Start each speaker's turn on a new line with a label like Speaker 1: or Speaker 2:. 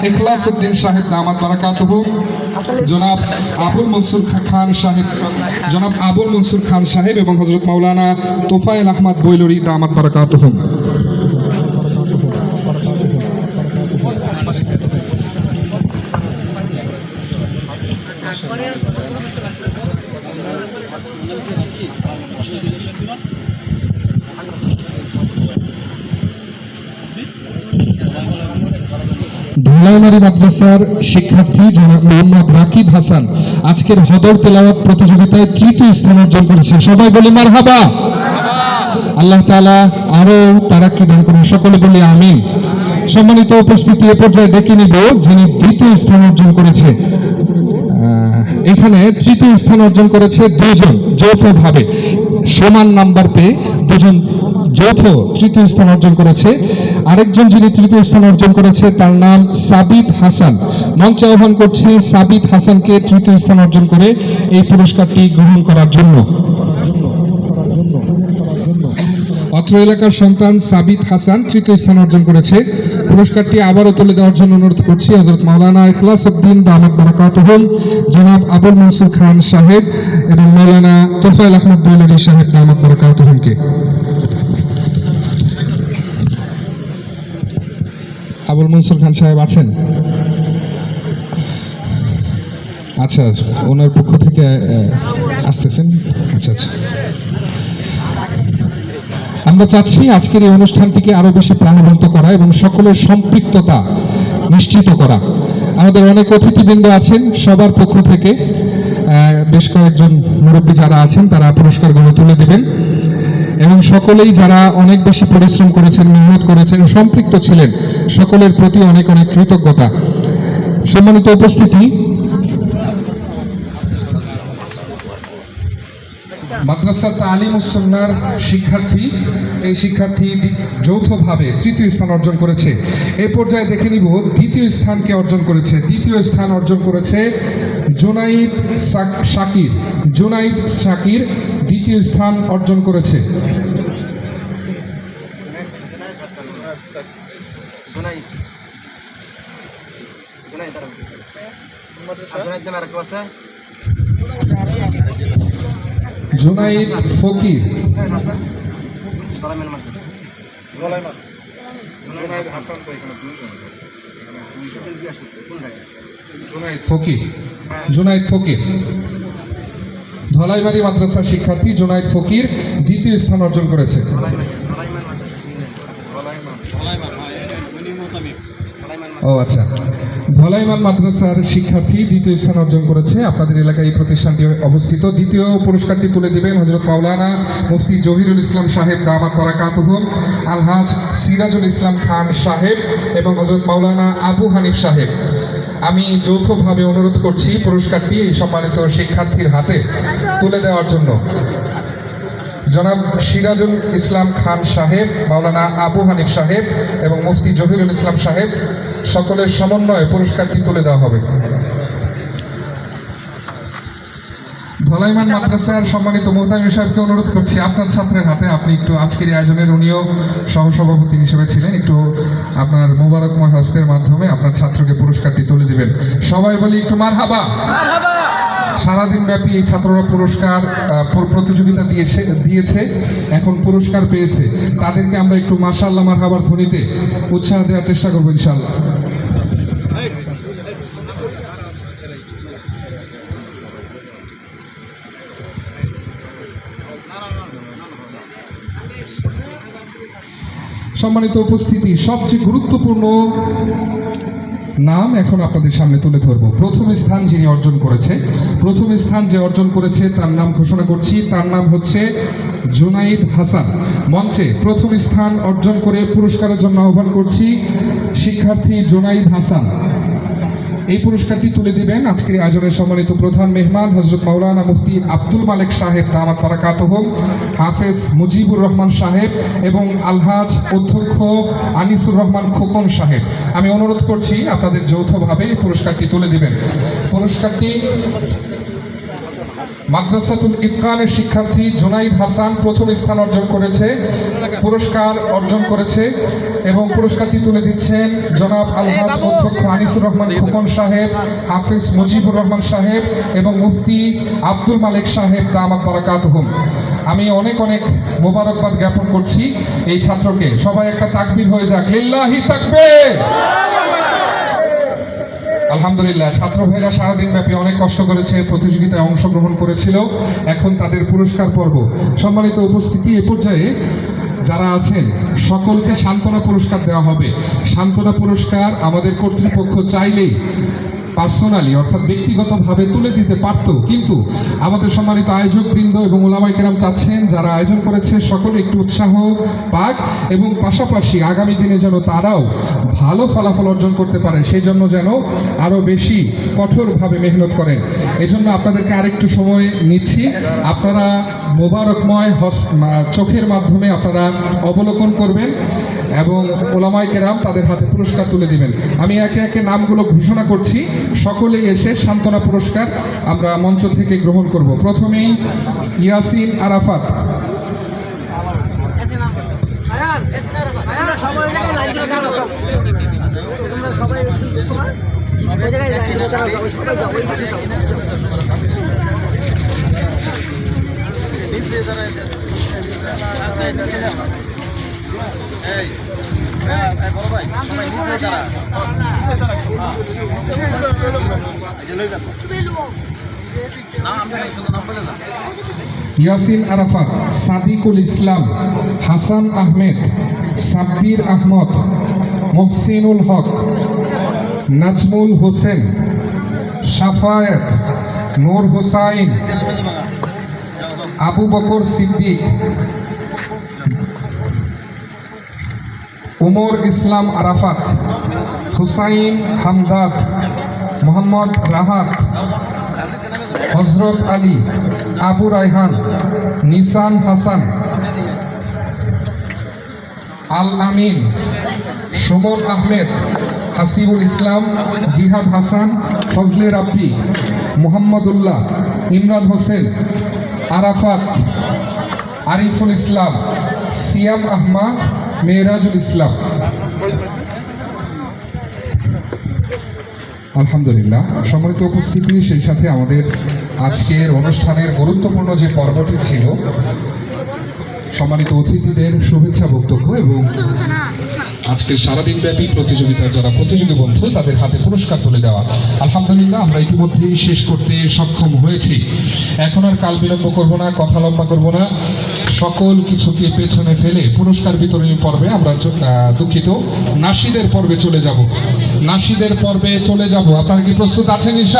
Speaker 1: ইখলাসউদ্দিন সাহেব দামাত বারাকাতুহু, জনাব আবুল মনসুর খান সাহেব এবং হযরত মাওলানা তোফায়েল আহমদ বৈলরি দামাত বারাকাতুহু। ধলাইমারি মাদ্রাসার শিক্ষার্থী জনাব মোহাম্মদ রাকিব হাসান আজকের হদর তেলাওয়াত প্রতিযোগিতায় তৃতীয় স্থান অর্জন করেছে। সবাই বলি মারহাবা। আল্লাহ তাআলা আরো তারাক্কি দান করুন, সকলে বলি আমিন। সম্মানিত উপস্থিতি, এ পর্যায়ে ডেকে নিব যিনি দ্বিতীয় স্থান অর্জন করেছে। এখানে তৃতীয় স্থান অর্জন করেছে দুজন যৌথভাবে, সমান নাম্বার পেয়ে দুজন যৌথ তৃতীয় স্থান অর্জন করেছে। আরেকজন যিনি তৃতীয় স্থান অর্জন করেছে তার নাম সাবিত হাসান। মঞ্চে আহ্বান করছি সাবিত হাসানকে তৃতীয় স্থান অর্জন করে এই পুরস্কারটি গ্রহণ করার জন্য। অত্র এলাকার সন্তান সাবিত হাসান তৃতীয় স্থান অর্জন করেছে। পুরস্কারটি আবারও তুলে দেওয়ার জন্য অনুরোধ করছি হযরত মাওলানা ইখলাসউদ্দিন দামাত বারাকাতুহু, জনাব আবুল মনসুর খান সাহেব এবং মাওলানা তোফায়েল আহমদ বৈলরি সাহেব দামাত বারাকাতুহুকে। আবুল মনসুর খান সাহেব আছেন? আচ্ছা, ওনার পক্ষ থেকে আসতেছেন। আচ্ছা আচ্ছা, আমরা চাচ্ছি আজকের এই অনুষ্ঠানটিকে আরো বেশি প্রাণবন্ত করা এবং সকলের সম্পৃক্ততা নিশ্চিত করা। আমাদের অনেক অতিথিবৃন্দ আছেন, সবার পক্ষ থেকে বেশ কয়েকজন মুরব্বী যারা আছেন তারা পুরস্কারগুলো তুলে দেবেন এবং সকলেই যারা অনেক বেশি পরিশ্রম করেছেন, মেহনত করেছেন, সম্পৃক্ত ছিলেন, সকলের প্রতি অনেক অনেক কৃতজ্ঞতা। সম্মানিত উপস্থিতি, মাদ্রাসা তালিমুস সুন্নাহর এই শিক্ষার্থী যৌথভাবে তৃতীয় স্থান অর্জন করেছে। এই পর্যায়ে দেখে নিব দ্বিতীয় স্থানকে অর্জন করেছে। দ্বিতীয় স্থান অর্জন করেছে জুনাইদ শাকির দ্বিতীয় স্থান অর্জন করেছে। জুনাইদ ফকির, ধলাইমারি মাদ্রাসার শিক্ষার্থী জুনাইদ ফকির দ্বিতীয় স্থান অর্জন করেছে। ও আচ্ছা, ধলাইমান মাদ্রাসার শিক্ষার্থী দ্বিতীয় স্থান অর্জন করেছে। আপনাদের এলাকায় এই প্রতিষ্ঠানটি অবস্থিত। দ্বিতীয় পুরস্কারটি তুলে দিবেন হযরত মাওলানা মুফতি জহিরুল ইসলাম সাহেব দামাত বারাকাতুহু, আলহাজ সিরাজুল ইসলাম খান সাহেব এবং হযরত মাওলানা আবু হানিফ সাহেব। আমি যৌথভাবে অনুরোধ করছি পুরস্কারটি এই সম্মানিত শিক্ষার্থীর হাতে তুলে দেওয়ার জন্য। জনাব সিরাজুল ইসলাম খান সাহেব, মাওলানা আবু হানিফ সাহেব এবং মুফতি জহিরুল ইসলাম সাহেব সকলের সমন্বয়ে পুরস্কারটি তুলে দেওয়া হবে। ধলাইমান মাদ্রাসার সম্মানিত মুহতামিম সাহেবকে অনুরোধ করছি আপনার ছাত্রের হাতে, আপনি একটু আজকের আয়োজনের উনিও সহসভাপতি হিসেবে ছিলেন, একটু আপনার মোবারকময় হস্তের মাধ্যমে আপনার ছাত্রকে পুরস্কারটি তুলে দিবেন। সবাই বলি একটু মারহাবা। সারাদিন ব্যাপী এই ছাত্ররা পুরস্কার প্রতিযোগিতা দিয়েছে, এখন পুরস্কার পেয়েছে, তাদেরকে আমরা একটু মাশাআল্লাহ মারহাবার ধ্বনিতে উৎসাহ দেওয়ার চেষ্টা করবো ইনশাআল্লাহ। সম্মানিত উপস্থিতি, সবচেয়ে গুরুত্বপূর্ণ নাম এখন আপনাদের সামনে তুলে ধরবো। প্রথম স্থান যিনি অর্জন করেছে তার নাম ঘোষণা করছি। তার নাম হচ্ছে জুনাইদ হাসান। মঞ্চে প্রথম স্থান অর্জন করে পুরস্কারের জন্য আহ্বান করছি শিক্ষার্থী জুনাইদ হাসান। এই পুরস্কারটি তুলে দিবেন আজকের আয়োজনের সম্মানিত প্রধান মেহমান হযরত মাওলানা মুফতি আব্দুল মালিক সাহেব দামাত বারাকাতুহু, হাফেজ মুজিবুর রহমান সাহেব এবং আলহাজ অধ্যক্ষ আনিসুর রহমান খোকন সাহেব। আমি অনুরোধ করছি আপনাদের যৌথভাবে এই পুরস্কারটি তুলে দিবেন। পুরস্কারটি মাদ্রাসাতুল ইতকানের শিক্ষার্থী জুনাইদ হাসান প্রথম স্থান অর্জন করেছে, পুরস্কার অর্জন করেছে এবং পুরস্কারটি তুলে দিচ্ছেন জনাব আলহাজ অধ্যক্ষ আনিসুর রহমান খোকন সাহেব, হাফিজ মুজিবুর রহমান সাহেব এবং মুফতি আব্দুল মালিক সাহেব দামাত বারাকাতুহুম। আমি অনেক অনেক মোবারকবাদ জ্ঞাপন করছি এই ছাত্রকে। সবাই একটা তাকবীর হয়ে যাক, লিল্লাহি তাকবীর। আলহামদুলিল্লাহ, ছাত্র ভাইরা সারাদিন ব্যাপী অনেক কষ্ট করেছে, প্রতিযোগিতায় অংশগ্রহণ করেছিল। এখন তাদের পুরস্কার পর্ব। সম্মানিত উপস্থিতি, এ পর্যায়ে যারা আছেন সকলকে সান্ত্বনা পুরস্কার দেওয়া হবে। সান্ত্বনা পুরস্কার আমাদের কর্তৃপক্ষ চাইলেই পার্সোনালি অর্থাৎ ব্যক্তিগতভাবে তুলে দিতে পারত, কিন্তু আমাদের সম্মানিত আয়োজক বৃন্দ এবং ওলামায়ে কেরাম চাচ্ছেন যারা আয়োজন করেছে সকলে একটু উৎসাহ পাক এবং পাশাপাশি আগামী দিনে যেন তারাও ভালো ফলাফল অর্জন করতে পারে, সেই জন্য যেন আরও বেশি কঠোরভাবে মেহনত করেন। এজন্য আপনাদেরকে আরেকটু সময় নিচ্ছি। আপনারা মোবারকময় চোখের মাধ্যমে আপনারা অবলোকন করবেন এবং ওলামায়ে কেরাম তাদের হাতে পুরস্কার তুলে দিবেন। আমি একে একে নামগুলো ঘোষণা করছি, সকলে এসে সান্ত্বনা পুরস্কার আমরা মঞ্চ থেকে গ্রহণ করব। প্রথমেই ইয়াসিন আরাফাত। ইয়াসিন আরাফাত, সাদিকুল ইসলাম, হাসান আহমেদ, সাব্বির আহমদ, মোহসিনুল হক, নাজমুল হোসেন, শাফায়েত, নূর হোসাইন, আবু বকর সিদ্দিক, উমর ইসলাম আরাফাত, হুসাইন হামদাদ, মোহাম্মদ রাহাত, হজরত আলী, আবু রায়হান, নিসান হাসান, আল আমিন, সুমন আহমেদ, হাসিবুল ইসলাম, জিহাদ হাসান, ফজলে রাব্বি, মোহাম্মদুল্লাহ, ইমরান হোসেন, আরাফাত, আরিফুল ইসলাম, সিয়াম আহমদ, মেহরাজুল ইসলাম। আলহামদুলিল্লাহ, সম্মানিত উপস্থিতি, সেই সাথে আমাদের আজকের অনুষ্ঠানের গুরুত্বপূর্ণ যে পর্বটি ছিল সম্মানিত অতিথিদের শুভেচ্ছা বক্তব্য এবং আজকের সারাদিন ব্যাপী প্রতিযোগিতার যারা প্রতিযোগী বন্ধু তাদের হাতে পুরস্কার তুলে দেওয়া। আলহামদুলিল্লাহ, আমরা ইতিমধ্যেই শেষ করতে সক্ষম হয়েছি। এখন আর কাল বিলম্ব করব না, কথা লম্বা করব না, সকল কিছুকে পেছনে ফেলে পুরস্কার বিতরণী পর্বে আমরা দুঃখিত নাশিদের পর্বে চলে যাব। নাশিদের পর্বে চলে যাব। আপনারা কি প্রস্তুত আছেন?